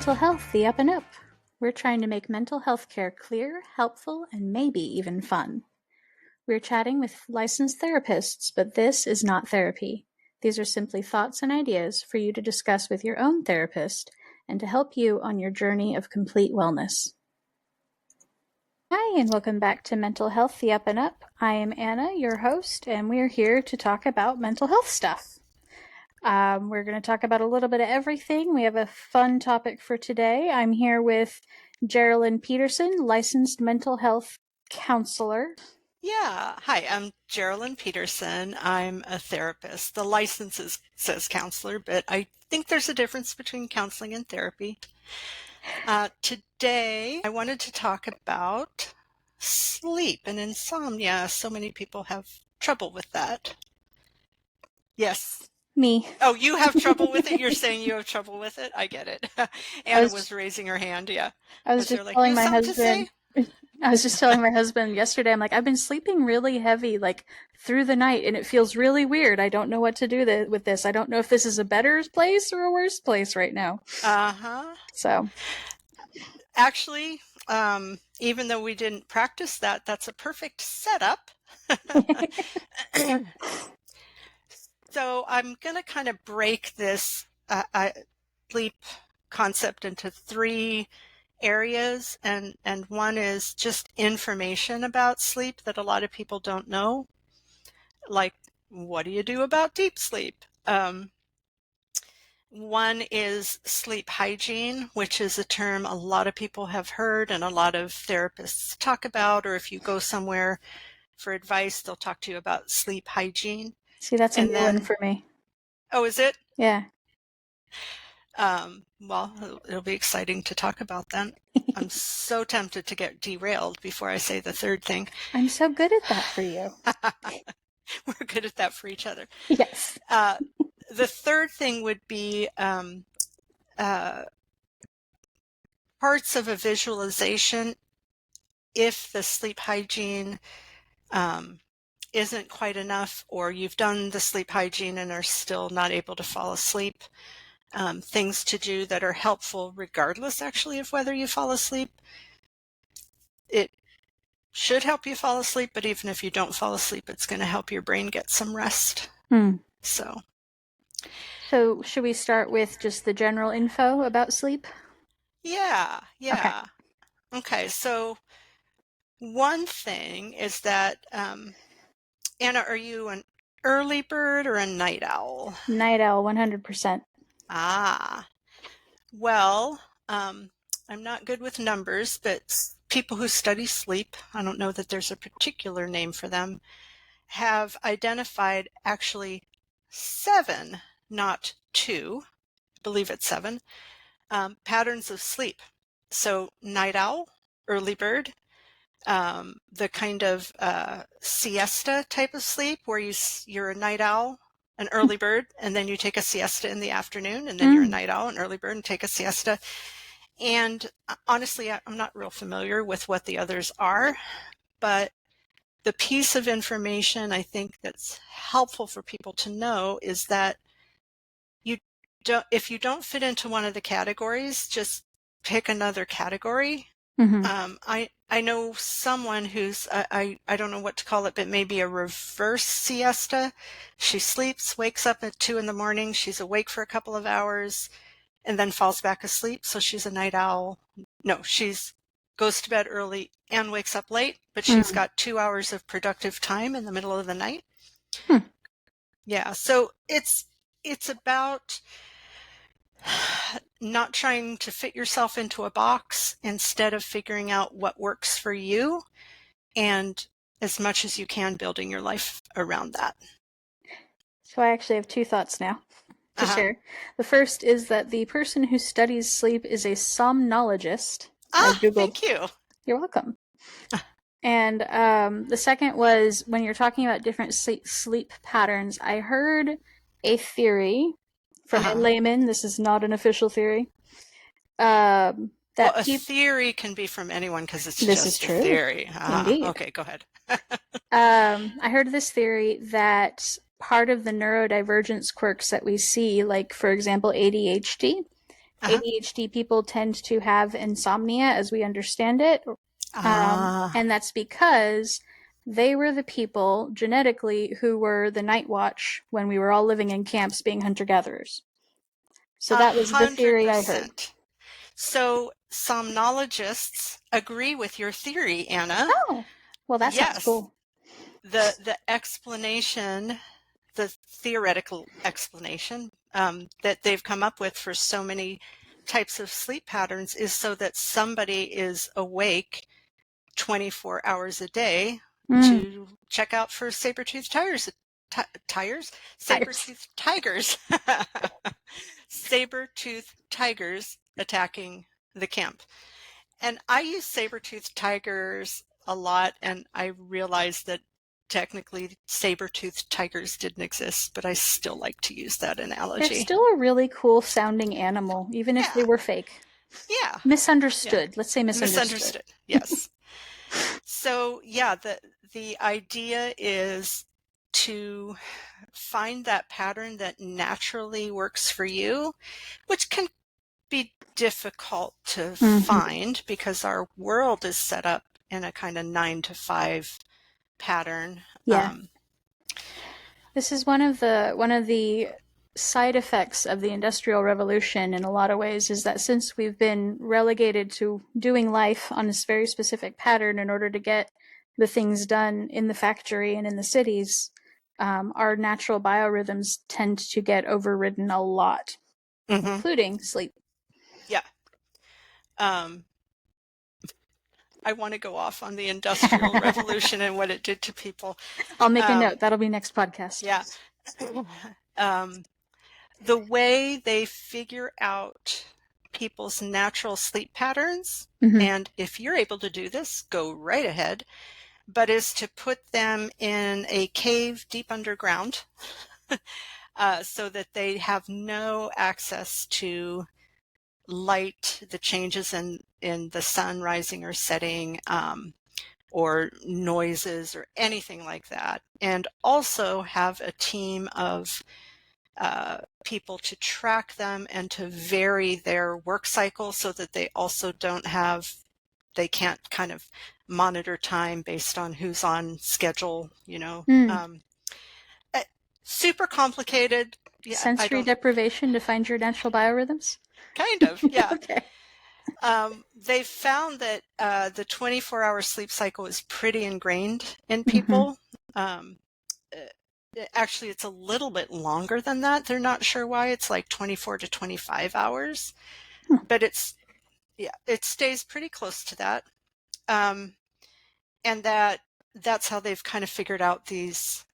Mental Health, the Up&Up. We're trying to make mental health care clear, helpful, and maybe even fun. We're chatting with licensed therapists, but this is not therapy. These are simply thoughts and ideas for you to discuss with your own therapist and to help you on your journey of complete wellness. Hi, and welcome back to Mental Health, the Up&Up. I am Anna, your host, and we're here to talk about mental health stuff. We're going to talk about a little bit of everything. We have a fun topic for today. I'm here with Geraldine Peterson, licensed mental health counselor. Yeah. Hi, I'm Geraldine Peterson. I'm a therapist. The license says counselor, but I think there's a difference between counseling and therapy. Today, I wanted to talk about sleep and insomnia. So many people have trouble with that. Yes. Me. Oh, you have trouble with it? You're saying you have trouble with it? I get it. Anna was raising her hand, yeah. I was Was there just like, telling you have my something to say? husband. I was just telling my husband yesterday, I'm like, I've been sleeping really heavy, like through the night, and it feels really weird. I don't know what to do with this. I don't know if this is a better place or a worse place right now. Uh-huh. So, Actually, even though we didn't practice that, that's a perfect setup. So I'm going to kind of break this sleep concept into three areas, and one is just information about sleep that a lot of people don't know, like what do you do about deep sleep? One is sleep hygiene, which is a term a lot of people have heard and a lot of therapists talk about, or if you go somewhere for advice, they'll talk to you about sleep hygiene. see, that's a new one for me. Oh, is it? Yeah. Well, it'll be exciting to talk about then. I'm so tempted to get derailed before I say the third thing. I'm so good at that for you. We're good at that for each other. Yes. The third thing would be parts of a visualization if the sleep hygiene isn't quite enough, or you've done the sleep hygiene and are still not able to fall asleep. Things to do that are helpful regardless actually of whether you fall asleep. It should help you fall asleep, but even if you don't fall asleep, it's going to help your brain get some rest. So should we start with just the general info about sleep? yeah. Okay, so one thing is that, Anna, are you an early bird or a night owl? Night owl, 100%. Well, I'm not good with numbers, but people who study sleep, I don't know that there's a particular name for them, have identified actually 7, not 2, I believe it's 7, patterns of sleep. So night owl, early bird, the kind of siesta type of sleep where you're a night owl, an early bird, and then you take a siesta in the afternoon, and then you're a night owl, an early bird, and take a siesta. And honestly, I'm not real familiar with what the others are, but the piece of information I think that's helpful for people to know is that if you don't fit into one of the categories, just pick another category. I know someone who's, I don't know what to call it, but maybe a reverse siesta. She sleeps, wakes up at 2 in the morning, she's awake for a couple of hours, and then falls back asleep. So she's a night owl. No, she's goes to bed early and wakes up late, but she's got 2 hours of productive time in the middle of the night. Yeah, so it's about not trying to fit yourself into a box, instead of figuring out what works for you, and as much as you can building your life around that. So I actually have 2 thoughts now to share. The first is that the person who studies sleep is a somnologist. I Googled. Thank you. You're welcome. And the second was, when you're talking about different sleep patterns, I heard a theory from a layman. This is not an official theory. Well, a theory can be from anyone because it's just a theory. Indeed. Okay, go ahead. I heard this theory that part of the neurodivergence quirks that we see, like, for example, ADHD, Uh-huh. ADHD people tend to have insomnia as we understand it. Ah, And that's because they were the people genetically who were the night watch when we were all living in camps being hunter gatherers. So a that was the hundred theory I heard. percent. So somnologists agree with your theory, Anna. Oh, well, that sounds Yes, cool. the explanation, the theoretical explanation that they've come up with for so many types of sleep patterns is so that somebody is awake 24 hours a day Mm, to check out for saber-toothed tigers, tires. saber-toothed tigers, saber-toothed tigers attacking the camp. And I use saber-toothed tigers a lot, and I realized that technically saber-toothed tigers didn't exist, but I still like to use that They're analogy. still a really cool sounding animal, even if they Yeah, were fake. yeah, yeah. Misunderstood. Let's say misunderstood. Misunderstood. Yes. So yeah, the idea is to find that pattern that naturally works for you, which can be difficult to Mm-hmm. find because our world is set up in a kind of 9 to 5 pattern. Yeah. This is one of the side effects of the Industrial Revolution in a lot of ways is that since we've been relegated to doing life on this very specific pattern in order to get the things done in the factory and in the cities, our natural biorhythms tend to get overridden a lot, Hmm. including sleep. Yeah. Um, I want to go off on the Industrial Revolution and what it did to people. I'll make a Um, note. That'll be next podcast. yeah. um, the way they figure out people's natural sleep patterns, Mm-hmm. and if you're able to do this, go right ahead, but is to put them in a cave deep underground so that they have no access to light, the changes in the sun rising or setting, or noises or anything like that. And also have a team of people to track them and to vary their work cycle so that they also they can't kind of monitor time based on who's on schedule, Mm. Eh, super complicated. Yeah, I Sensory don't, deprivation to find your natural biorhythms? kind of, yeah. Okay. They've found that the 24-hour sleep cycle is pretty ingrained in Mm-hmm. people. Um, Actually, it's a little bit longer than that. They're not sure why. It's like 24 to 25 hours, but yeah, it stays pretty close to that. Um, and that's how they've kind of figured out these,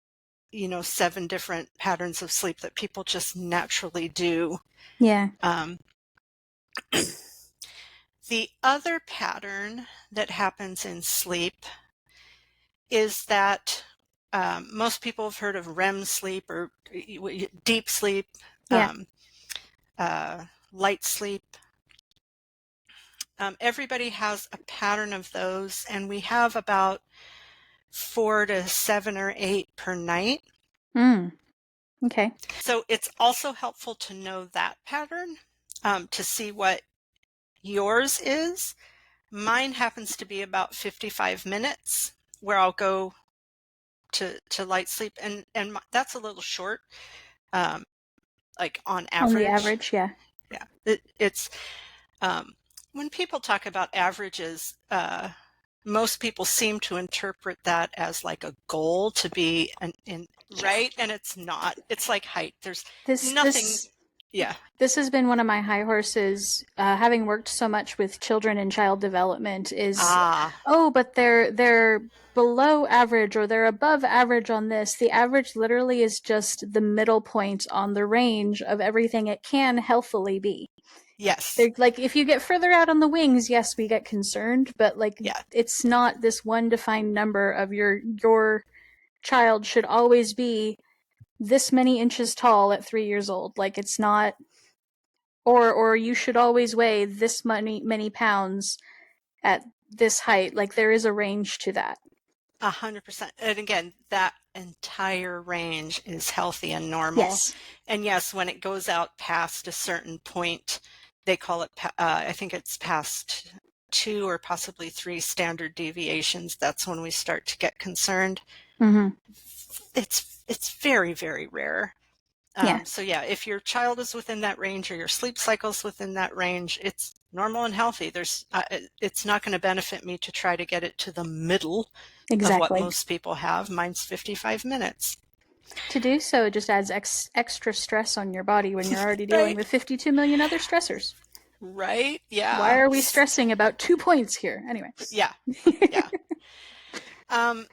7 different patterns of sleep that people just naturally do. Yeah. Um, the other pattern that happens in sleep is that most people have heard of REM sleep or deep sleep, Yeah. um, light sleep. Everybody has a pattern of those, and we have about 4 to 7 or 8 per night. Mm. Okay. So it's also helpful to know that pattern to see what yours is. Mine happens to be about 55 minutes where I'll go to light sleep, and that's a little short, um, like on On the average. average, yeah. Yeah, it's when people talk about averages, most people seem to interpret that as like a goal to be right, and it's not. It's like height. There's This nothing. this Yeah. this has been one of my high horses. Having worked so much with children and child development, is Ah, oh, but they're below average or they're above average on this. The average literally is just the middle point on the range of everything it can healthily be. yes. They're like if you get further out on the wings, yes, we get concerned, but like Yeah. it's not this one defined number of your child should always be this many inches tall at 3 years old. Like it's not, or you should always weigh this many pounds at this height. Like there is a range to that. 100%. And again, that entire range is healthy and normal. Yes. And yes, when it goes out past a certain point, they call it, I think it's past 2 or possibly 3 standard deviations. That's when we start to get concerned. Mm-hmm. It's very, very rare. Yeah, So yeah, if your child is within that range or your sleep cycle is within that range, it's normal and healthy. It's not going to benefit me to try to get it to the middle of what exactly. most people have. Mine's 55 minutes. To do so just adds extra stress on your body when you're already dealing Right. with 52 million other stressors. Right. Why Yeah. are we stressing about 2 points here? Anyway. Yeah. Yeah. Um,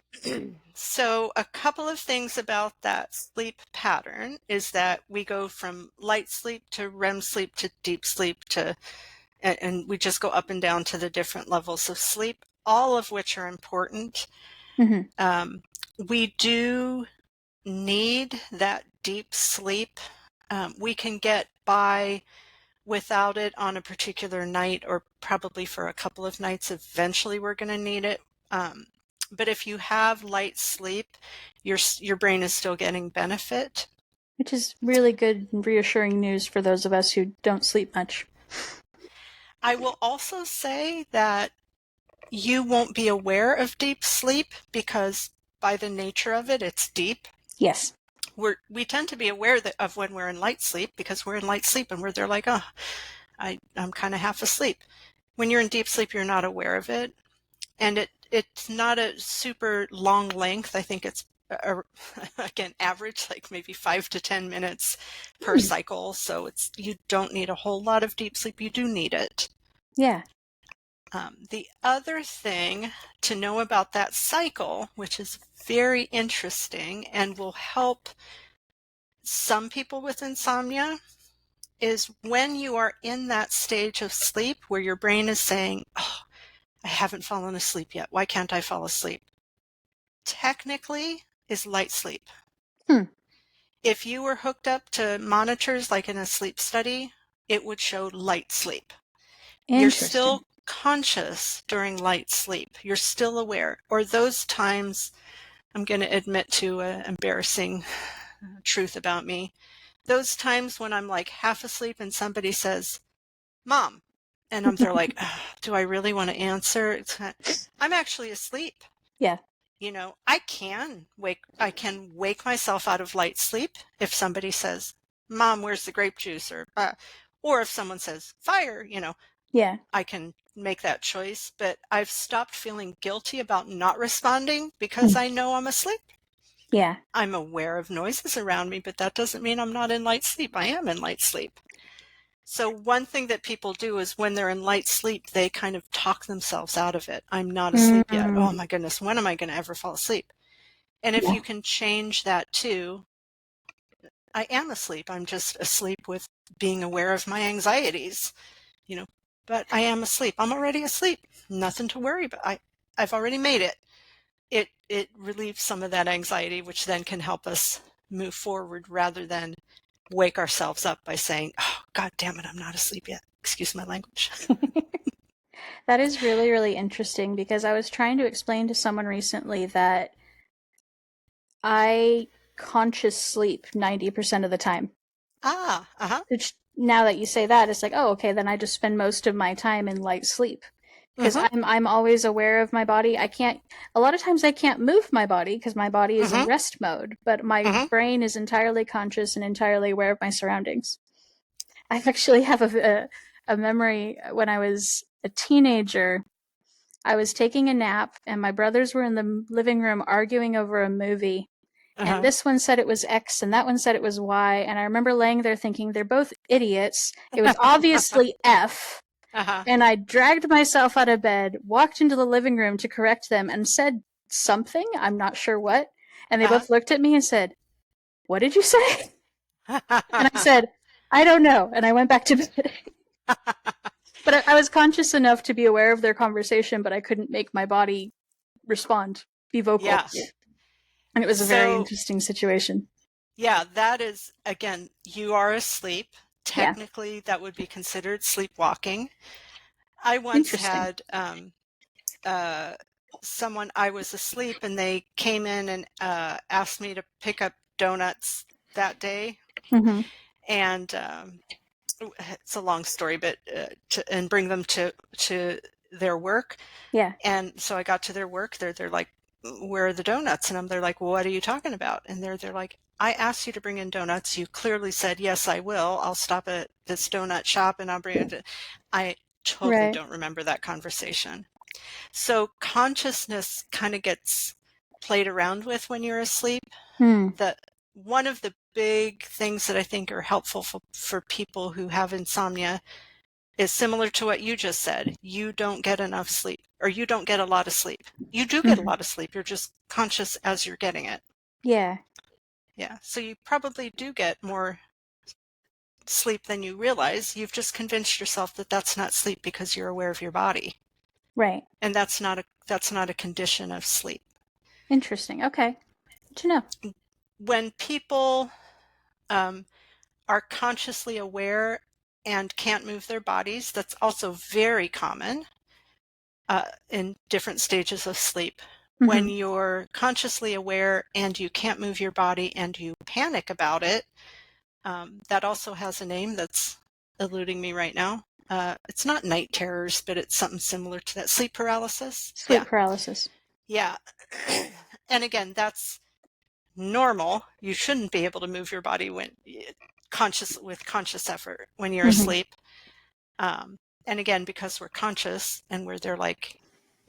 so a couple of things about that sleep pattern is that we go from light sleep to REM sleep to deep sleep and we just go up and down to the different levels of sleep, all of which are important. Mm-hmm. Um, we do need that deep sleep. We can get by without it on a particular night or probably for a couple of nights. Eventually we're going to need it. But if you have light sleep, your brain is still getting benefit. Which is really good and reassuring news for those of us who don't sleep much. I will also say that you won't be aware of deep sleep because by the nature of it, it's deep. Yes. We tend to be aware of when we're in light sleep because we're in light sleep and they're like, oh, I'm kind of half asleep. When you're in deep sleep, you're not aware of it. And it's not a super long length. I think it's again average, like maybe 5 to 10 minutes per Hmm. cycle. So you don't need a whole lot of deep sleep. You do need it. Yeah. The other thing to know about that cycle, which is very interesting and will help some people with insomnia, is when you are in that stage of sleep where your brain is saying, oh, I haven't fallen asleep yet. Why can't I fall asleep? Technically is light sleep. Hmm. If you were hooked up to monitors like in a sleep study, it would show light sleep. You're Interesting. still conscious during light sleep. You're still aware. Or those times, I'm going to admit to an embarrassing truth about me. Those times when I'm like half asleep and somebody says, Mom, and they're like, oh, do I really want to answer? I'm actually asleep. Yeah. I can wake myself out of light sleep if somebody says, Mom, where's the grape juice? Or if someone says fire, Yeah. I can make that choice, but I've stopped feeling guilty about not responding because Hmm. I know I'm asleep. Yeah. I'm aware of noises around me, but that doesn't mean I'm not in light sleep. I am in light sleep. So one thing that people do is when they're in light sleep, they kind of talk themselves out of it. I'm not asleep yet. Oh Mm. my goodness, when am I going to ever fall asleep? And if Yeah. you can change that too, I am asleep. I'm just asleep with being aware of my anxieties, you know, but I am asleep. I'm already asleep. Nothing to worry about. I've already made it. It relieves some of that anxiety, which then can help us move forward rather than wake ourselves up by saying, oh, God damn it, I'm not asleep yet. Excuse my language. That is really, really interesting because I was trying to explain to someone recently that I conscious sleep 90% of the time. Ah, uh-huh. Which now that you say that, it's like, oh, okay, then I just spend most of my time in light sleep. Because Mm-hmm. I'm always aware of my body. I can't a lot of times I can't move my body because my body is in Mm-hmm. rest mode, but my Mm-hmm. brain is entirely conscious and entirely aware of my surroundings. I actually have a memory when I was a teenager. I was taking a nap and my brothers were in the living room arguing over a movie. And Uh-huh. this one said it was X and that one said it was Y. And I remember laying there thinking, they're both idiots. It was obviously F. Uh-huh. And I dragged myself out of bed, walked into the living room to correct them, and said something. I'm not sure what. And they Uh-huh. both looked at me and said, what did you say? And I said, I don't know. And I went back to bed. But I was conscious enough to be aware of their conversation, but I couldn't make my body respond, be vocal. Yeah. And it was a very So, interesting situation. yeah, that is, again, you are asleep. Yeah. Technically, that would be considered sleepwalking. I once Interesting. had uh, someone, I was asleep and they came in and asked me to pick up donuts that day. Mm-hmm. And it's a long story, but and bring them to their work. Yeah. And so I got to their work. They're like, "Where are the donuts?" And they're like, well, "What are you talking about?" And they're like, "I asked you to bring in donuts. You clearly said yes, I will. I'll stop at this donut shop and I'll bring it." I totally Right. don't remember that conversation. So consciousness kind of gets played around with when you're asleep. Hmm. The One of the big things that I think are helpful for people who have insomnia is similar to what you just said. You don't get enough sleep, or you don't get a lot of sleep. You do get a Hmm. lot of sleep. You're just conscious as you're getting it. Yeah. Yeah. So you probably do get more sleep than you realize. You've just convinced yourself that that's not sleep because you're aware of your body. Right. And that's not a condition of sleep. Interesting. Okay. Good to know. When people um, are consciously aware and can't move their bodies, that's also very common in different stages of sleep. Hmm. When you're consciously aware and you can't move your body and you panic about it, that also has a name that's eluding me right now. It's not night terrors, but it's something similar to that. Sleep paralysis. Sleep Yeah. paralysis. Yeah. And again, that's normal. You shouldn't be able to move your body when conscious effort when you're Hmm. asleep. And again, because we're conscious and we're there, like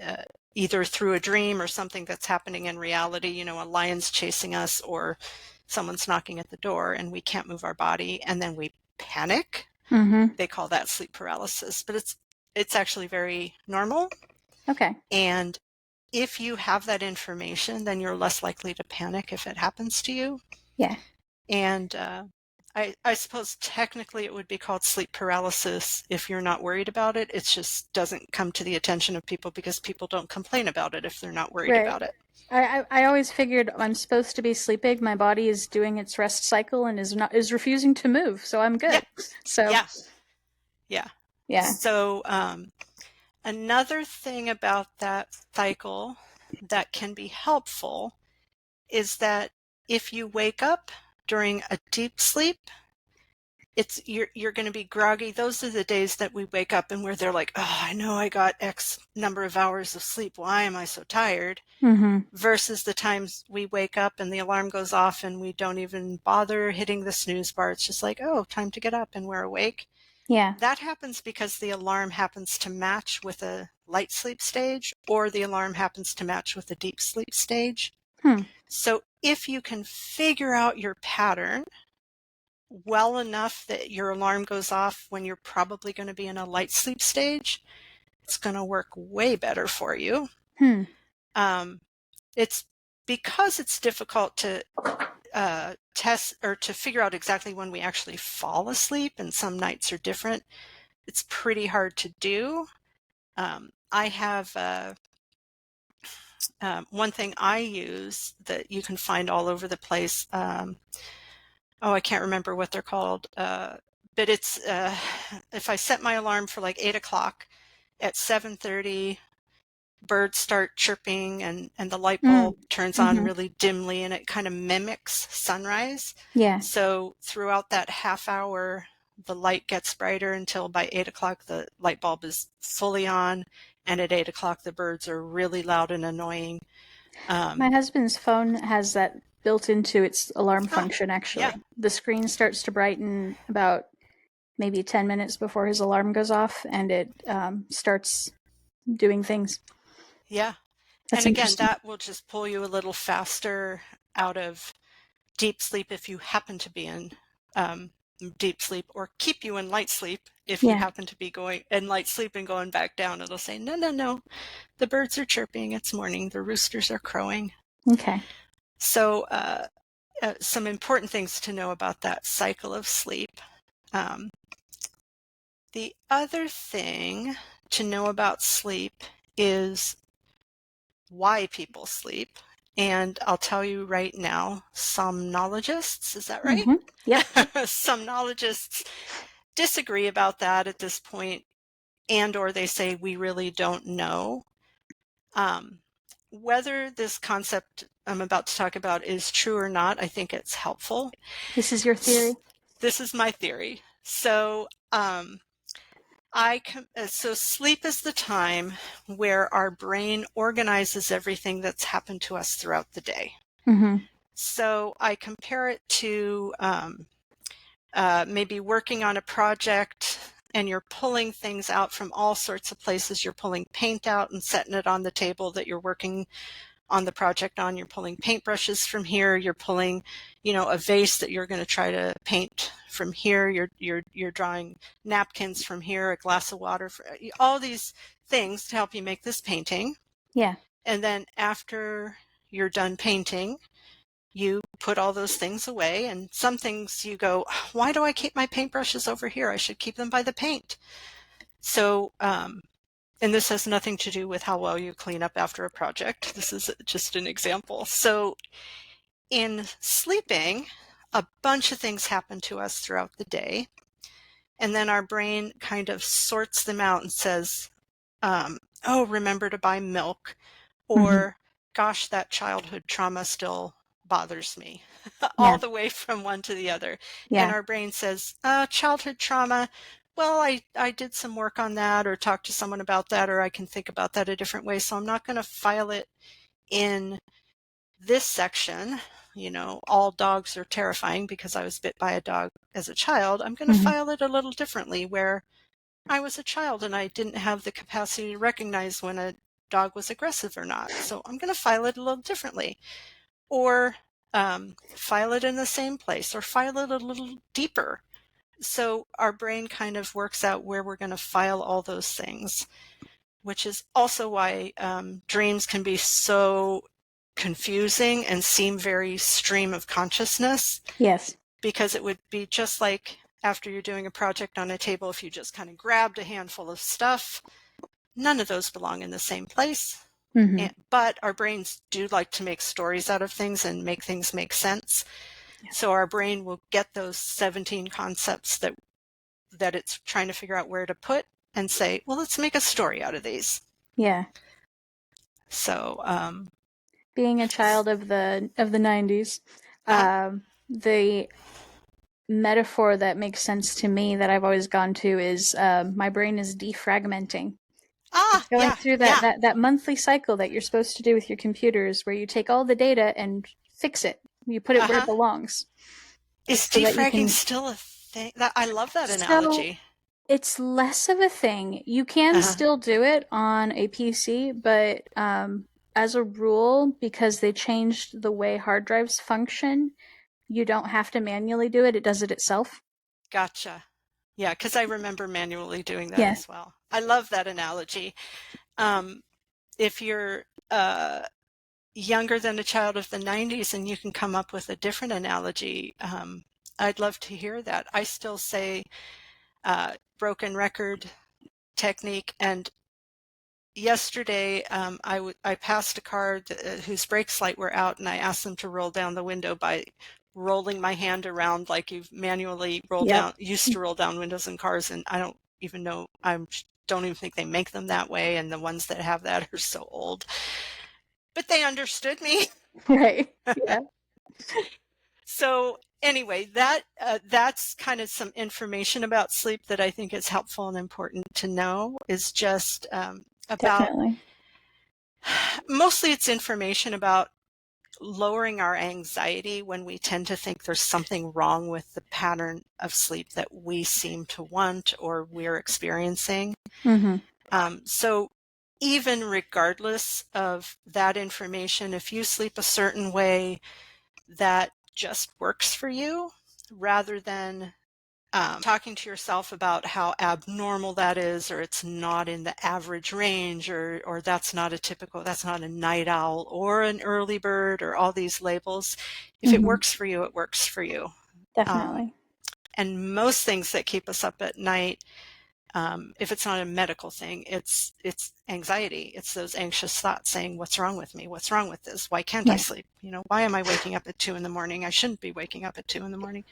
uh, either through a dream or something that's happening in reality, a lion's chasing us or someone's knocking at the door and we can't move our body and then we panic. Hmm. They call that sleep paralysis, but it's actually very normal. Okay. And if you have that information, then you're less likely to panic if it happens to you. Yeah. And I suppose technically it would be called sleep paralysis if you're not worried about it. It just doesn't come to the attention of people because people don't complain about it if they're not worried Right. about it. I always figured I'm supposed to be sleeping. My body is doing its rest cycle and is refusing to move, so I'm Yeah, good. So yeah, yeah. yeah. So another thing about that cycle that can be helpful is that if you wake up during a deep sleep, you're going to be groggy. Those are the days that we wake up and where they're like, oh, I know I got X number of hours of sleep. Why am I so tired? Hmm. Versus the times we wake up and the alarm goes off and we don't even bother hitting the snooze bar. It's just like, oh, time to get up and we're awake. Yeah. That happens because the alarm happens to match with a light sleep stage or the alarm happens to match with a deep sleep stage. Hmm. So if you can figure out your pattern well enough that your alarm goes off when you're probably going to be in a light sleep stage, it's going to work way better for you. Hmm. Um, it's because it's difficult to test or to figure out exactly when we actually fall asleep, and some nights are different. It's pretty hard to do. I have one thing I use that you can find all over the place. Oh, I can't remember what they're called. But it's if I set my alarm for like 8 o'clock at 7:30, birds start chirping and the light Mm. bulb turns on Hmm. really dimly and it kind of mimics sunrise. Yeah. So throughout that half hour, the light gets brighter until by 8 o'clock the light bulb is fully on, and at 8 o'clock the birds are really loud and annoying. My Um, husband's phone has that built into its alarm oh, function, yeah, actually. The screen starts to brighten about maybe 10 minutes before his alarm goes off, and it starts doing things. yeah. That's And again, interesting. that will just pull you a little faster out of deep sleep if you happen to be in um, deep sleep, or keep you in light sleep if you Yeah. happen to be going in light sleep and going back down. It'll say, no, no, no, the birds are chirping. It's morning. The roosters are crowing. Okay. So some important things to know about that cycle of sleep. Um, the other thing to know about sleep is why people sleep. And I'll tell you right now, somnologists, is that right? Hmm. Yep. Somnologists disagree about that at this point, and or they say we really don't know. Um, Whether this concept I'm about to talk about is true or not, I think it's helpful. This is your theory? This is my theory. So Um, so sleep is the time where our brain organizes everything that's happened to us throughout the day. Mm-hmm. So I compare it to maybe working on a project and you're pulling things out from all sorts of places. You're pulling paint out and setting it on the table that you're working on the project on. You're pulling paintbrushes from here. You're pulling, a vase that you're going to try to paint from here. You're drawing napkins from here, a glass of water, all these things to help you make this painting. Yeah. And then after you're done painting, you put all those things away, and some things you go, why do I keep my paintbrushes over here? I should keep them by the paint. So, and this has nothing to do with how well you clean up after a project. This is just an example. So in sleeping, a bunch of things happen to us throughout the day, and then our brain kind of sorts them out and says, oh, remember to buy milk, Mm-hmm. or gosh, that childhood trauma still bothers me, all Yeah. the way from one to the other. And Yeah. our brain says, childhood trauma, well, I did some work on that or talked to someone about that, or I can think about that a different way. So I'm not going to file it in this section. All dogs are terrifying because I was bit by a dog as a child. I'm going to Mm-hmm. file it a little differently where I was a child and I didn't have the capacity to recognize when a dog was aggressive or not. So I'm going to file it a little differently, or file it in the same place, or file it a little deeper. So our brain kind of works out where we're going to file all those things, which is also why dreams can be so confusing and seem very stream of consciousness, Yes. because it would be just like after you're doing a project on a table, if you just kind of grabbed a handful of stuff, none of those belong in the same place. Mm-hmm. But our brains do like to make stories out of things and make things make sense. Yes. So our brain will get those 17 concepts that it's trying to figure out where to put and say, well, let's make a story out of these. Yeah. So Being a child of the 90s, uh-huh. the metaphor that makes sense to me that I've always gone to is my brain is defragmenting. It's going Yeah, through that, yeah. that monthly cycle that you're supposed to do with your computers where you take all the data and fix it. You put it where it Uh-huh. belongs Is so that you defragging can. still a thing? I love that So analogy. it's less of a thing. You can Uh-huh. still do it on a PC, but as a rule, because they changed the way hard drives function, you don't have to manually do it. It does it itself. Gotcha. Yeah, because I remember manually doing that Yeah. as well. I love that analogy. Um, if you're younger than a child of the 90s and you can come up with a different analogy, I'd love to hear that. I still say broken record technique. And yesterday, I passed a car whose brakes light were out, and I asked them to roll down the window by rolling my hand around like you've manually Yep. used to roll down windows in cars. And I don't even know, I don't even think they make them that way. And the ones that have that are so old. But they understood me. Right. Yeah. So anyway, that's kind of some information about sleep that I think is helpful and important to know, is just about, Definitely. mostly it's information about lowering our anxiety when we tend to think there's something wrong with the pattern of sleep that we seem to want or we're experiencing. Mm-hmm. So even regardless of that information, if you sleep a certain way that just works for you, rather than talking to yourself about how abnormal that is, or it's not in the average range, or that's not a night owl or an early bird, or all these labels. If it Mm-hmm. works for you, it works for you. Um, Definitely. and most things that keep us up at night, if it's not a medical thing, it's anxiety. It's those anxious thoughts saying, what's wrong with me? What's wrong with this? Why can't I Yeah. sleep? Why am I waking up at 2 in the morning? I shouldn't be waking up at 2 in the morning.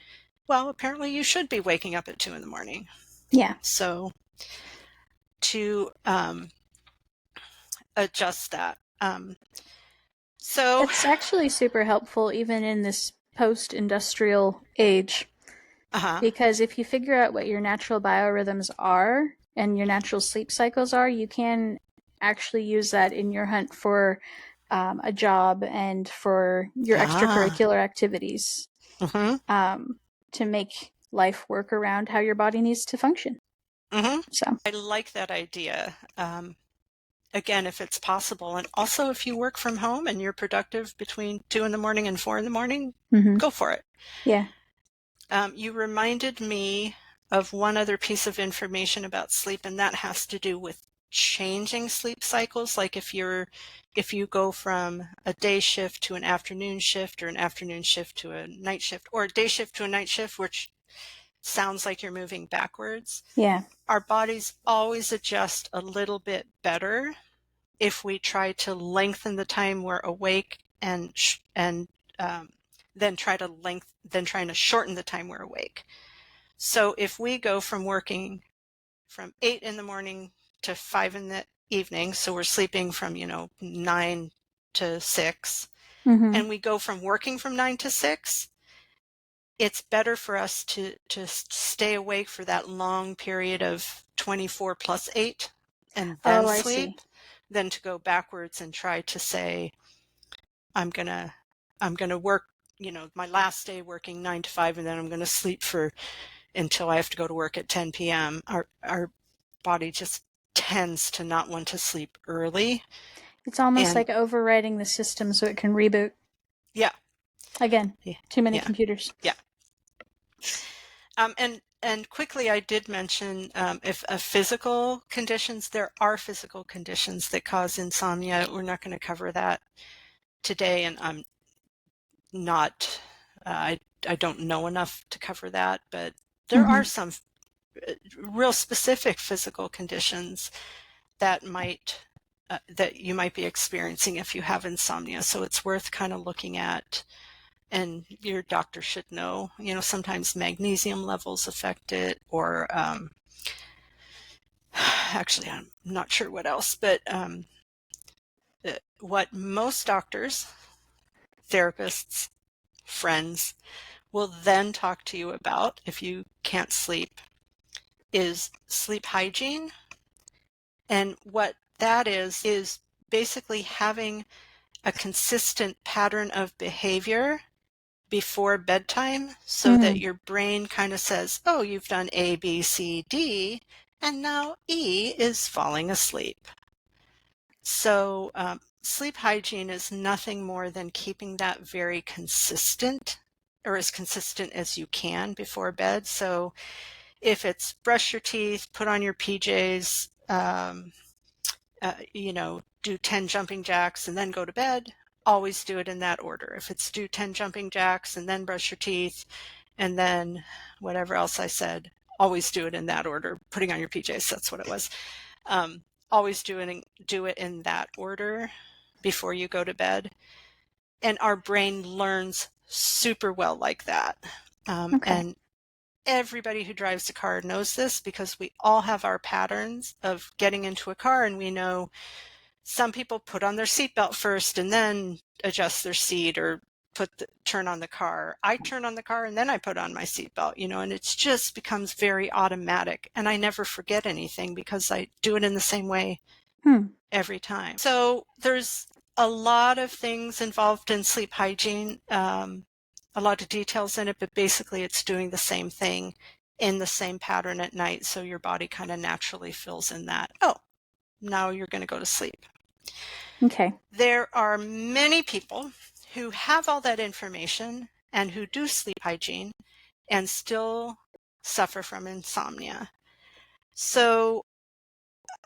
Well, apparently you should be waking up at 2 in the morning. Yeah. So to adjust that. So, It's actually super helpful even in this post-industrial age Uh-huh. Because if you figure out what your natural biorhythms are and your natural sleep cycles are, you can actually use that in your hunt for a job and for your Ah. extracurricular activities, Mm-hmm. um, to make life work around how your body needs to function. Mm-hmm. So, I like that idea. Again, if it's possible. And also, if you work from home and you're productive between 2 in the morning and 4 in the morning, mm-hmm. go for it. Yeah. You reminded me of one other piece of information about sleep, and that has to do with changing sleep cycles. Like if you go from a day shift to an afternoon shift, or an afternoon shift to a night shift, or a day shift to a night shift, which sounds like you're moving backwards, Yeah. our bodies always adjust a little bit better if we try to lengthen the time we're awake and um, then trying to shorten the time we're awake. So if we go from working from 8 in the morning to 5 in the evening, so we're sleeping from 9 to 6, Mm-hmm. and we go from working from 9 to 6, it's better for us to stay awake for that long period of 24 plus 8 and then Oh, I see. sleep than to go backwards and try to say, I'm gonna work, my last day working 9 to 5, and then I'm gonna sleep for until I have to go to work at 10 p.m. Our body just tends to not want to sleep early. It's almost And like overwriting the system so it can reboot. yeah, Again, yeah, too many yeah, computers. yeah. And quickly, I did mention if physical conditions, there are physical conditions that cause insomnia. We're not going to cover that today, and I'm not. I don't know enough to cover that, but there Mm-hmm. are some real specific physical conditions that that you might be experiencing if you have insomnia. So it's worth kind of looking at, and your doctor should know. Sometimes magnesium levels affect it, or actually, I'm not sure what else, but what most doctors, therapists, friends will then talk to you about if you can't sleep is sleep hygiene. And what that is basically having a consistent pattern of behavior before bedtime so that Mm. your brain kind of says, oh, you've done A, B, C, D, and now E is falling asleep. So sleep hygiene is nothing more than keeping that very consistent, or as consistent as you can before bed. So if it's brush your teeth, put on your PJs, do 10 jumping jacks and then go to bed, always do it in that order. If it's do 10 jumping jacks and then brush your teeth and then whatever else I said, always do it in that order. Putting on your PJs, that's what it was. Always do it in that order before you go to bed. And our brain learns super well like that. Okay. And everybody who drives a car knows this because we all have our patterns of getting into a car, and we know some people put on their seatbelt first and then adjust their seat, or turn on the car. I turn on the car and then I put on my seatbelt, and it just becomes very automatic. And I never forget anything because I do it in the same way Hmm. every time. So there's a lot of things involved in sleep hygiene, a lot of details in it, but basically it's doing the same thing in the same pattern at night. So your body kind of naturally fills in that, oh, now you're going to go to sleep. Okay. There are many people who have all that information and who do sleep hygiene and still suffer from insomnia. So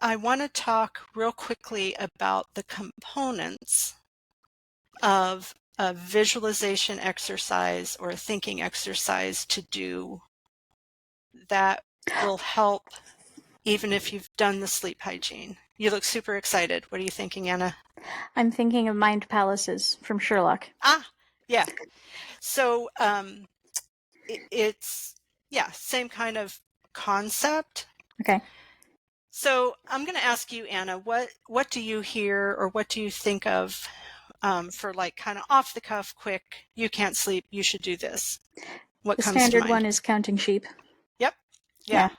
I want to talk real quickly about the components of a visualization exercise or a thinking exercise to do that will help even if you've done the sleep hygiene. You look super excited. What are you thinking, Anna? I'm thinking of Mind Palaces from Sherlock. Ah, yeah. So it's, yeah, same kind of concept. Okay. So I'm going to ask you, Anna, what do you hear or what do you think of for like kind of off the cuff, quick, you can't sleep, you should do this? what The comes to standard mind? one is counting sheep. Yep. Yeah.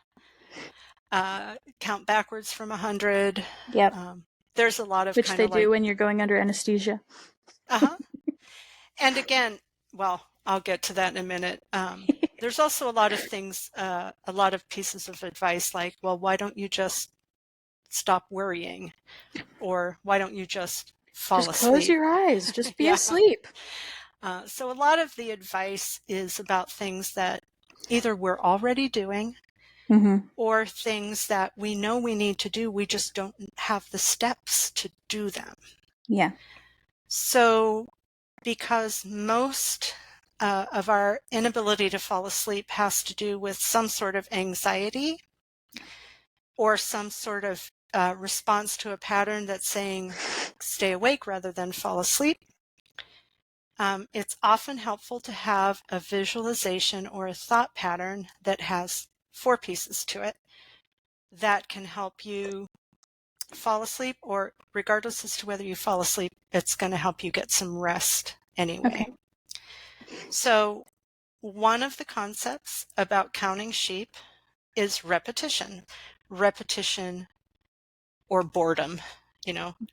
Yeah. Count backwards from 100. Yep. There's a lot of Which kind they of do like, when you're going under anesthesia. uh-huh. And again, well, I'll get to that in a minute. There's also a lot of things, a lot of pieces of advice like, well, why don't you just stop worrying? Or why don't you just fall Just close asleep? your eyes. Just be Yeah. asleep. So a lot of the advice is about things that either we're already doing Mm-hmm. or things that we know we need to do. We just don't have the steps to do them. Yeah. So because most of our inability to fall asleep has to do with some sort of anxiety or some sort of response to a pattern that's saying stay awake rather than fall asleep. It's often helpful to have a visualization or a thought pattern that has 4 pieces to it that can help you fall asleep, or regardless as to whether you fall asleep, it's going to help you get some rest anyway. Okay. So one of the concepts about counting sheep is repetition. Repetition or boredom,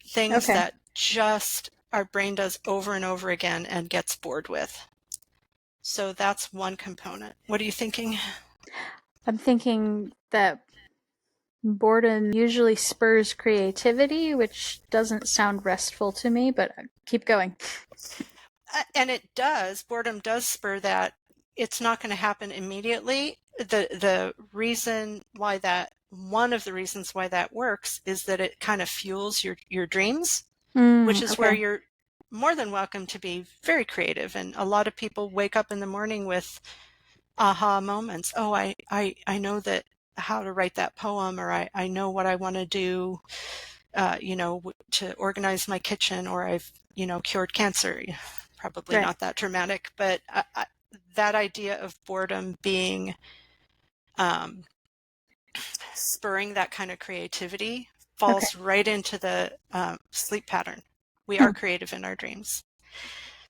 things Okay. that just our brain does over and over again and gets bored with. So that's one component. What are you thinking? I'm thinking that boredom usually spurs creativity, which doesn't sound restful to me, but keep going. And it does. Boredom does spur that. It's not going to happen immediately. The reason why that, one of the reasons why that works is that it kind of fuels your dreams, which is where Okay. you're more than welcome to be very creative. And a lot of people wake up in the morning with aha moments. Oh, I know that how to write that poem, or I know what I want to do, to organize my kitchen, or I've, cured cancer. Probably Right. not that dramatic, but that idea of boredom being um, spurring that kind of creativity Okay. falls right into the sleep pattern. We are Hmm. creative in our dreams.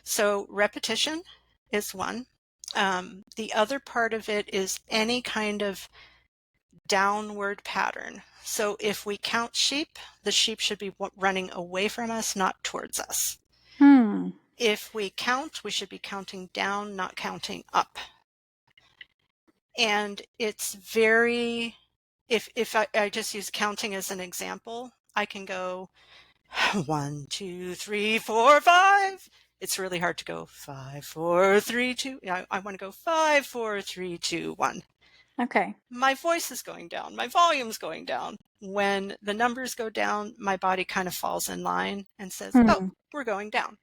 So repetition is one. The other part of it is any kind of downward pattern. So if we count sheep, the sheep should be running away from us, not towards us. Hmm. If we count, we should be counting down, not counting up. And it's very, if I just use counting as an example, I can go 1, 2, 3, 4, 5. It's really hard to go 5, 4, 3, 2. I want to go 5, 4, 3, 2, 1. Okay. My voice is going down. My volume's going down. When the numbers go down, my body kind of falls in line and says, oh, Hmm. we're going down.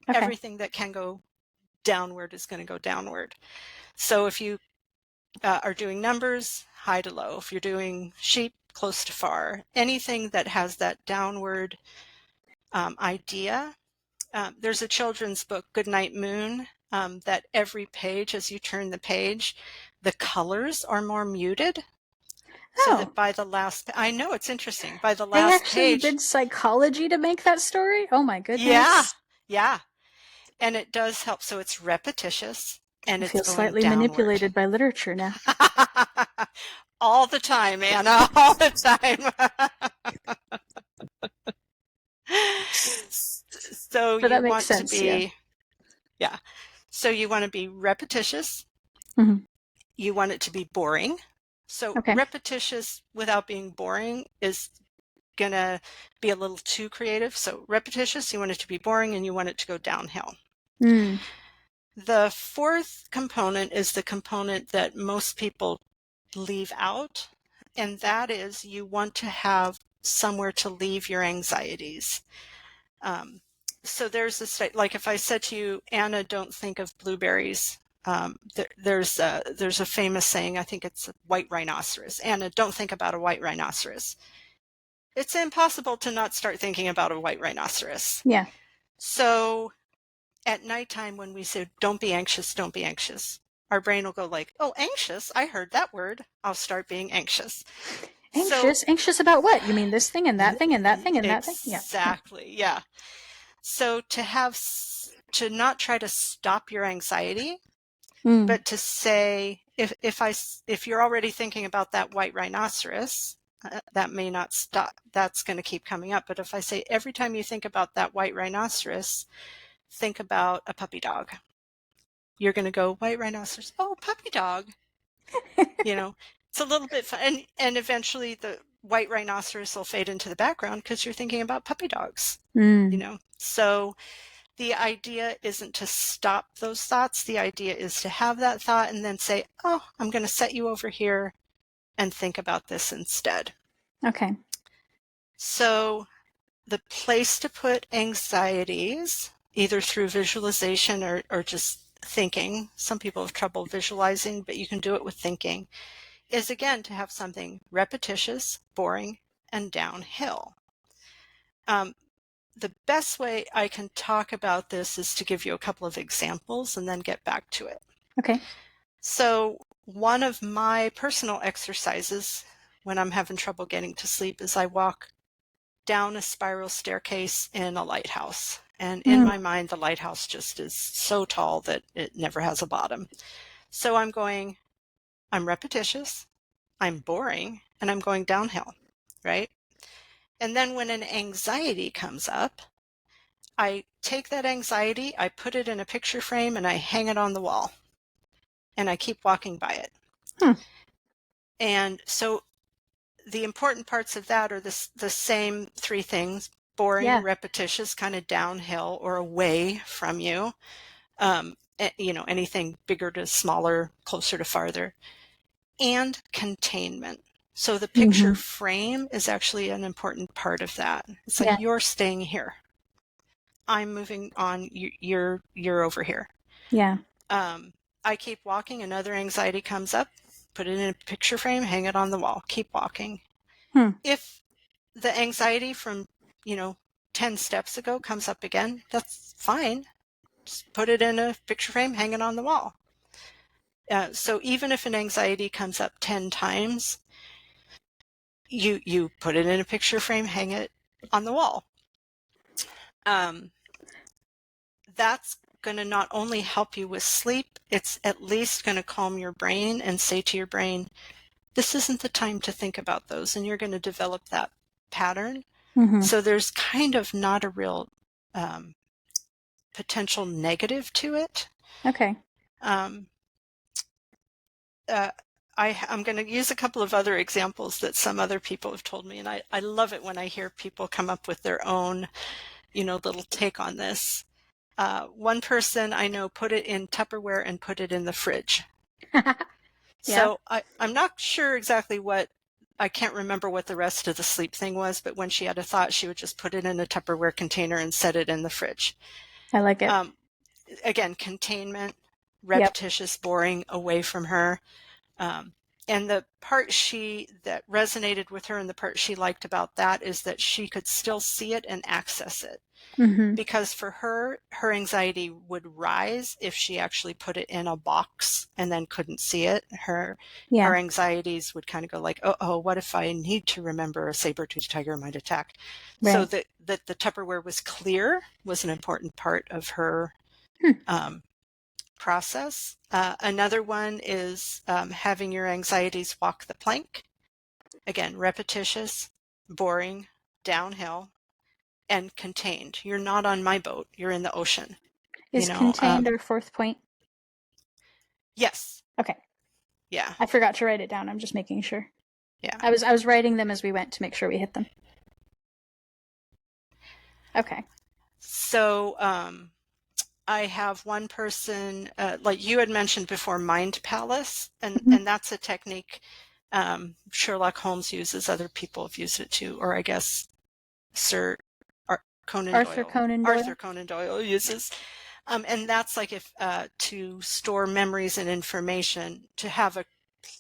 Okay. Everything that can go downward is going to go downward. So if you are doing numbers, high to low. If you're doing sheep, close to far. Anything that has that downward idea. There's a children's book, Goodnight Moon, that every page, as you turn the page, the colors are more muted. So that Oh, by the last, I know it's interesting, by the they last actually page, did psychology to make that story? Oh my yeah, goodness. yeah. And it does help. So it's repetitious and I it's feel going slightly downward. manipulated by little now. All the time, Anna, all the time. So But you that makes want to sense, yeah. be, yeah. So you want to be repetitious. Hmm. You want it to be boring. So Okay. repetitious without being boring is going to be a little too creative. So repetitious, you want it to be boring and you want it to go downhill. Mm. The fourth component is the component that most people leave out, and that is you want to have somewhere to leave your anxieties. Um, so there's this, like if I said to you, Anna, don't think of blueberries. There's a famous saying, I think it's a white rhinoceros. Anna, don't think about a white rhinoceros. It's impossible to not start thinking about a white rhinoceros. Yeah. So at nighttime when we say, don't be anxious, our brain will go like, oh, anxious? I heard that word. I'll start being anxious. So Anxious? Anxious about what? You mean this thing and that thing and that thing and that thing? Yeah. Yeah. exactly, yeah. So to not try to stop your anxiety, But to say, if you're already thinking about that white rhinoceros, that may not stop. That's going to keep coming up. But if I say every time you think about that white rhinoceros, think about a puppy dog. You're going to go, white rhinoceros, oh, puppy dog. It's a little bit fun. And eventually the white rhinoceros will fade into the background because you're thinking about puppy dogs. So the idea isn't to stop those thoughts. The idea is to have that thought and then say, oh, I'm going to set you over here and think about this instead. Okay. So the place to put anxieties, either through visualization or just thinking, some people have trouble visualizing, but you can do it with thinking, is again to have something repetitious, boring, and downhill. The best way I can talk about this is to give you a couple of examples and then get back to it. Okay. So one of my personal exercises when I'm having trouble getting to sleep is I walk down a spiral staircase in a lighthouse. And in my mind, the lighthouse just is so tall that it never has a bottom. So I'm repetitious, I'm boring, and I'm going downhill, right? And then when an anxiety comes up, I take that anxiety, I put it in a picture frame, and I hang it on the wall. And I keep walking by it. And so the important parts of that are the same three things: boring, repetitious, kind of downhill or away from you. Anything bigger to smaller, closer to farther, and containment. So the picture frame is actually an important part of that. It's like, you're staying here. I'm moving on. You're over here. Yeah. I keep walking. Another anxiety comes up. Put it in a picture frame. Hang it on the wall. Keep walking. If the anxiety from 10 steps ago comes up again, that's fine. Just put it in a picture frame. Hang it on the wall. So even if an anxiety comes up 10 times, you put it in a picture frame, hang it on the wall. That's going to not only help you with sleep, it's at least going to calm your brain and say to your brain, this isn't the time to think about those. And you're going to develop that pattern. So there's kind of not a real potential negative to it. Okay. I'm going to use a couple of other examples that some other people have told me, and I love it when I hear people come up with their own, little take on this. One person I know put it in Tupperware and put it in the fridge. So I'm not sure exactly I can't remember what the rest of the sleep thing was, but when she had a thought, she would just put it in a Tupperware container and set it in the fridge. I like it. Again, containment, repetitious, boring, away from her. And the part that resonated with her and the part she liked about that is that she could still see it and access it. Because for her anxiety would rise if she actually put it in a box and then couldn't see it. Her anxieties would kind of go like, oh, what if I need to remember a saber-toothed tiger might attack? Right. So that the Tupperware was clear was an important part of her process. Another one is having your anxieties walk the plank. Again, repetitious, boring, downhill, and contained. You're not on my boat. You're in the ocean. Is contained our fourth point? Yes. Okay. Yeah. I forgot to write it down. I'm just making sure. Yeah. I was writing them as we went to make sure we hit them. Okay. So I have one person, like you had mentioned before, Mind Palace, and that's a technique Sherlock Holmes uses. Other people have used it too, or I guess Arthur Conan Doyle uses. And that's like if to store memories and information, to have a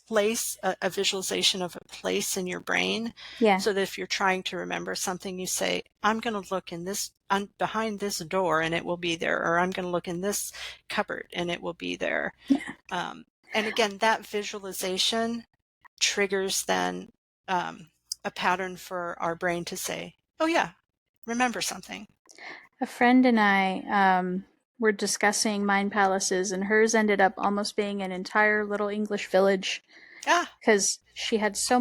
place, a visualization of a place in your brain. Yeah. So that if you're trying to remember something, you say, I'm going to look behind this door and it will be there, or I'm going to look in this cupboard and it will be there. Yeah. And again, that visualization triggers then a pattern for our brain to say, oh yeah, remember something. A friend and I were discussing mind palaces, and hers ended up almost being an entire little English village Ah, because she had so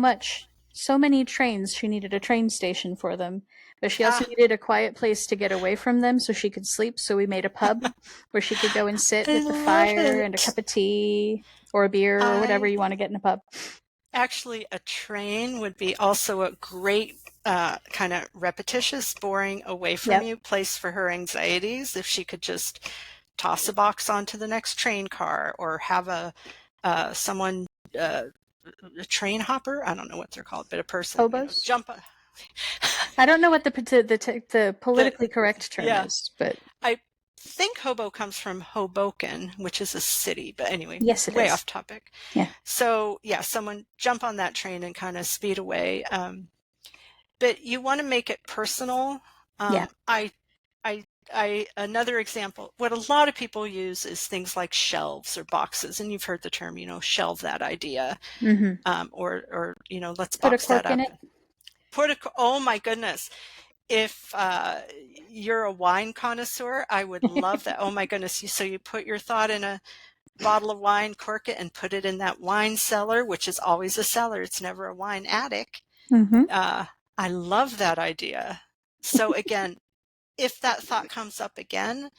many trains, she needed a train station for them. But she also ah, needed a quiet place to get away from them so she could sleep. So we made a pub where she could go and sit I with the love fire and a it. cup of tea or a beer or whatever I you want to get in a pub. Actually, a train would be also a great kind of repetitious, boring, away from Yep. you place for her anxieties. If she could just toss a box onto the next train car, or have someone, uh, a train hopper. I don't know what they're called, but a person, Hobos? jump. I don't know what the The politically correct term Yeah, is, but I think hobo comes from Hoboken, which is a city. But anyway, yes, it way is. off topic. Yeah. So yeah, someone jump on that train and kind of speed away. But you want to make it personal. Yeah. Um, I, Another example, what a lot of people use is things like shelves or boxes, and you've heard the term, shelve that idea, Mm-hmm. or let's Put a box that cork in up. it. Oh my goodness. If you're a wine connoisseur, I would love that. Oh my goodness. So you put your thought in a bottle of wine, cork it, and put it in that wine cellar, which is always a cellar. It's never a wine attic. Mm-hmm. Uh, I love that idea. So again, if that thought comes up again,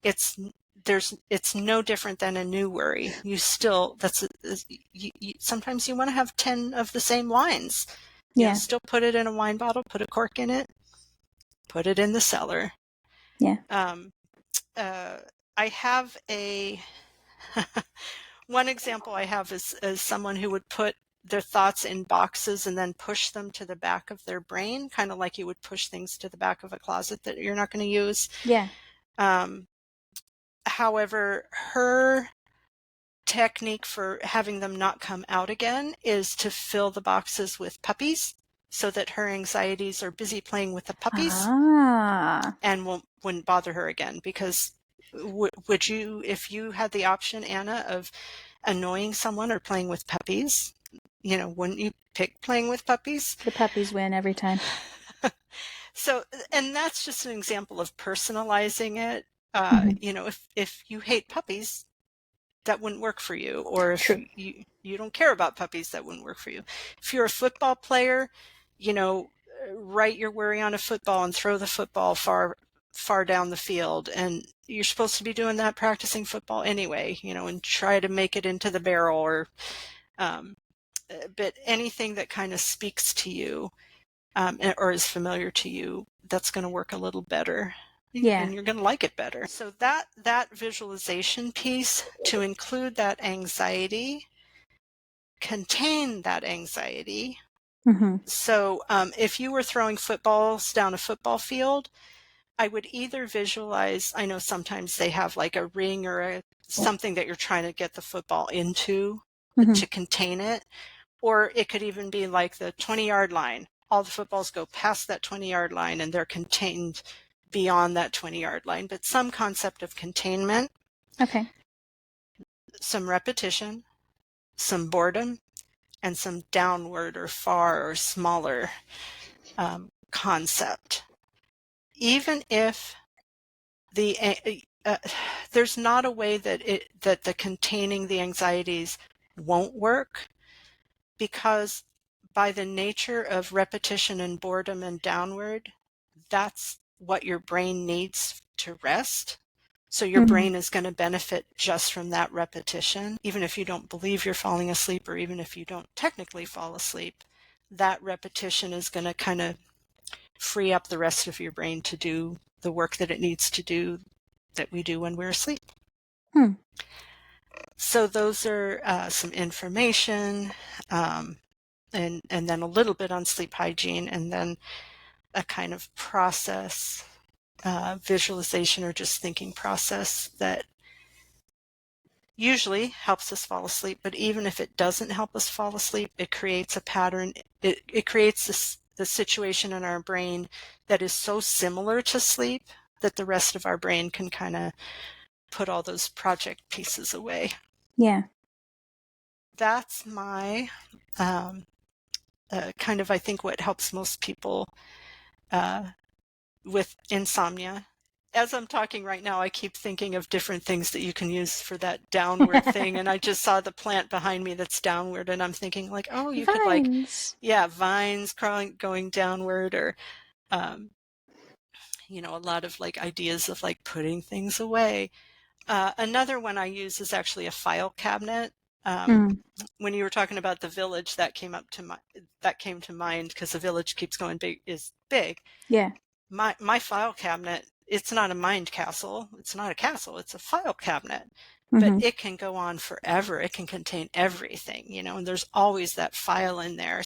it's it's no different than a new worry. You still sometimes you want to have 10 of the same wines. Yeah. Still put it in a wine bottle, put a cork in it, put it in the cellar. Yeah. Um, uh, I have a one example I have is someone who would put their thoughts in boxes and then push them to the back of their brain, kind of like you would push things to the back of a closet that you're not going to use. Yeah. Um, However, her technique for having them not come out again is to fill the boxes with puppies so that her anxieties are busy playing with the puppies Ah. and wouldn't bother her again. Because would you, if you had the option, Anna, of annoying someone or playing with puppies, wouldn't you pick playing with puppies? The puppies win every time. So, and that's just an example of personalizing it. Mm-hmm. If you hate puppies, that wouldn't work for you. Or if True. you don't care about puppies, that wouldn't work for you. If you're a football player, you know, write your worry on a football and throw the football far down the field. And you're supposed to be doing that, practicing football anyway, and try to make it into the barrel, um, but anything that kind of speaks to you, or is familiar to you, that's going to work a little better. Yeah. And you're going to like it better. So that visualization piece, to include that anxiety, contain that anxiety. Mm-hmm. So if you were throwing footballs down a football field, I would either visualize, I know sometimes they have like a ring or something that you're trying to get the football into Mm-hmm. to contain it. Or it could even be like the 20-yard line. All the footballs go past that 20-yard line and they're contained beyond that 20-yard line. But some concept of containment, Okay. some repetition, some boredom, and some downward or far or smaller concept. Even if there's not a way that the containing the anxieties won't work, because by the nature of repetition and boredom and downward, that's what your brain needs to rest. So your Mm-hmm. brain is going to benefit just from that repetition. Even if you don't believe you're falling asleep, or even if you don't technically fall asleep, that repetition is going to kind of free up the rest of your brain to do the work that it needs to do, that we do when we're asleep. Hmm. So those are some information, and then a little bit on sleep hygiene, and then a kind of process, visualization or just thinking process that usually helps us fall asleep. But even if it doesn't help us fall asleep, it creates a pattern. It creates the situation in our brain that is so similar to sleep that the rest of our brain can kind of put all those project pieces away. Yeah. That's my kind of, I think, what helps most people with insomnia. as I'm talking right now, I keep thinking of different things that you can use for that downward thing. And I just saw the plant behind me that's downward, and I'm thinking like, oh, you could like, Vines. yeah, vines crawling, going downward, or, um, a lot of like ideas of like putting things away. Another one I use is actually a file cabinet. Um, Mm, when you were talking about the village, that came to mind because the village keeps going big is big. yeah. My file cabinet, it's not a mind castle. It's not a castle. It's a file cabinet, but Hmm. it can go on forever. It can contain everything, and there's always that file in there.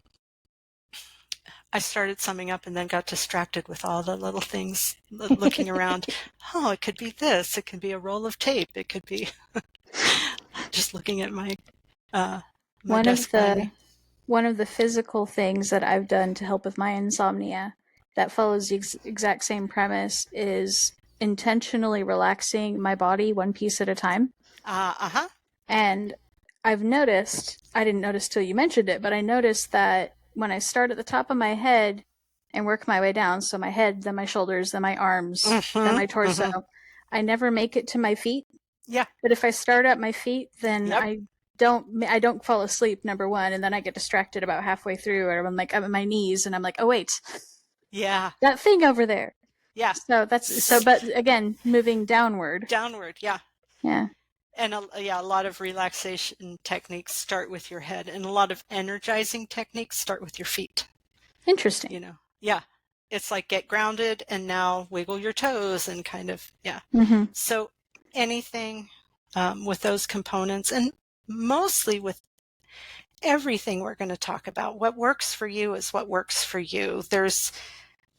I started summing up and then got distracted with all the little things looking around. Oh, it could be this. It could be a roll of tape. It could be just looking at uh, my One of desk behind the me. one of the physical things that I've done to help with my insomnia that follows the exact same premise is intentionally relaxing my body one piece at a time. Uh-huh. And I've noticed, I didn't notice till you mentioned it, but I noticed that when I start at the top of my head and work my way down, so my head, then my shoulders, then my arms, then Mm-hmm. my torso, Mm-hmm. I never make it to my feet. Yeah. But if I start at my feet, then Yep. I don't fall asleep, number one, and then I get distracted about halfway through, or I'm like I'm at my knees and I'm like, oh wait, Yeah. that thing over there. Yeah. So that's so, but again, moving downward. Downward. Yeah. Yeah. And yeah, a lot of relaxation techniques start with your head, and a lot of energizing techniques start with your feet. Interesting. Yeah. It's like get grounded and now wiggle your toes and kind of, yeah. Mm-hmm. So anything with those components, and mostly with everything we're going to talk about, what works for you is what works for you. There's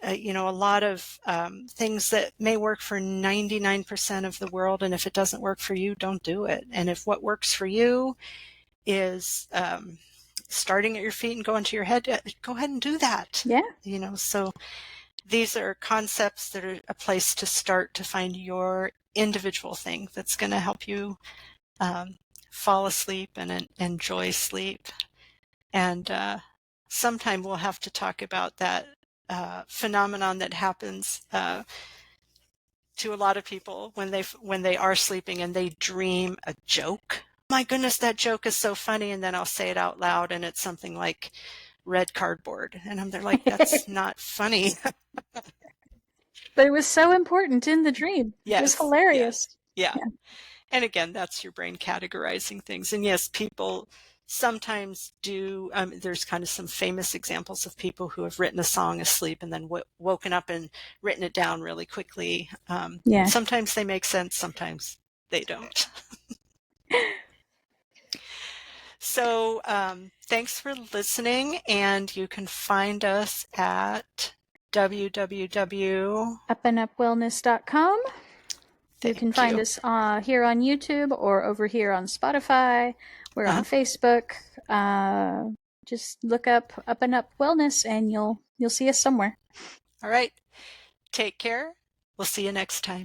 a lot of things that may work for 99% of the world, and if it doesn't work for you, don't do it. And if what works for you is starting at your feet and going to your head, go ahead and do that. Yeah. So these are concepts that are a place to start to find your individual thing that's going to help you fall asleep and enjoy sleep. And sometime we'll have to talk about that phenomenon that happens to a lot of people when they are sleeping and they dream a joke. My goodness, that joke is so funny, and then I'll say it out loud, and it's something like red cardboard, and they're like, "That's not funny." But it was so important in the dream. It was Yes, yes, hilarious. yeah. Yeah. And again, that's your brain categorizing things. And yes, people sometimes do. There's kind of some famous examples of people who have written a song asleep and then woken up and written it down really quickly. Yeah. Sometimes they make sense, sometimes they don't. So thanks for listening, and you can find us at www. Upandupwellness.com. You can Thank find you. us here on YouTube or over here on Spotify. We're on Uh-huh. Facebook. Just look up and Up Wellness, and you'll see us somewhere. All right. Take care. We'll see you next time.